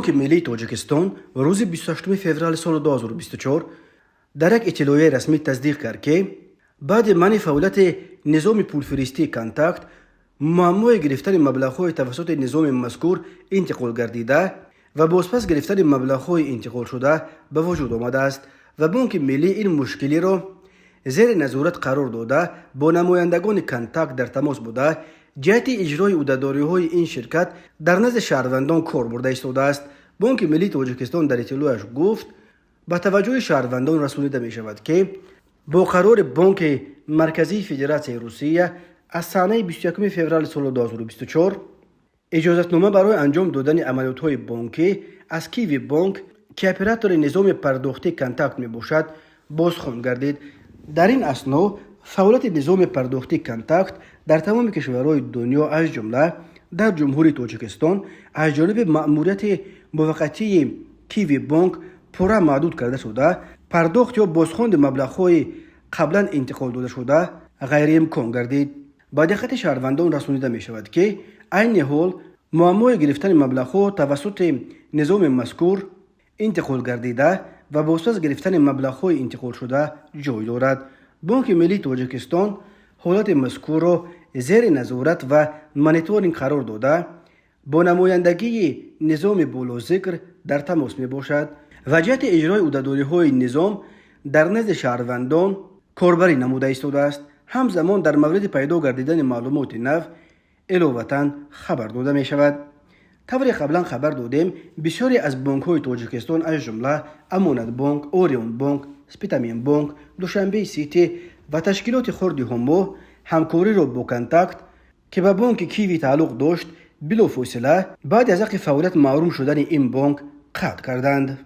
بانک ملی تاجیکستان روز 28 فوریه سال 2024 در یک اطلاعیه رسمی تصدیق کرد که بعد منع فعالیت نظام پولفرستی کانتاکت معمای گرفتن مبلغ‌های توسط نظام مذکور انتقال گردیده و بازپس گرفتن مبلغ‌های انتقال شده به وجود آمده است و بانک ملی این مشکلی را زیر نظارت قرار داده با نمایندگان کانتاکت در تماس بوده جهت اجرای عهده‌داری‌های این شرکت در نزد شهروندان کار برده ایستاده است. بانک ملی تاجیکستان در اطلاعش گفت با توجه شهروندان رسانیده می شود که با قرار بانک مرکزی فدراسیون روسیه از صحنه 21 فوریه سال 2024 اجازتنامه برای انجام دادن عملیات‌های بانکی از کیوی بانک که اپراتور نظام پرداختی کانتاکت می باشد بازخوان گردید. در این اثنا فعالیت نظام پرداختی کانتاکت در تمام کشورهای دنیا از جمله در جمهوری تاجیکستان از جانب مأموریت موقتی کیوی بانک پورا محدود کرده شده، پرداخت یا بازخواند مبلغ‌های قبلا انتقال داده شده غیر امکان گردید. با دقت شهروندان رسانیده می شود که عین حال معمای گرفتن مبلغ‌ها توسط نظام مذکور انتقال گردیده و بازپس گرفتن مبلغ‌های انتقال شده جای دارد. بانک ملی تاجیکستان حالت مذکور را زیر نظارت و مانیتورینگ قرار داده با نمایندگی نظام بالا ذکر در تماس می باشد و جهت اجرای عهده‌داری‌های نظام در نزد شهروندان کاربری نموده ایستاده است. همزمان در مورد پیدا گردیدن معلومات نو علاوةً خبر داده می شود. طوری قبلا خبر دادیم بسیاری از بانک‌های تاجیکستان از جمله امانت بانک، اوریون بانک، سپیتامین بانک، دوشنبه سیتی و تشکیلات خرد همو همکاری را با کانتاکت که به بانک کیوی تعلق داشت بلافاصله بعد از فعالیت محروم شدن این بانک قطع کردند.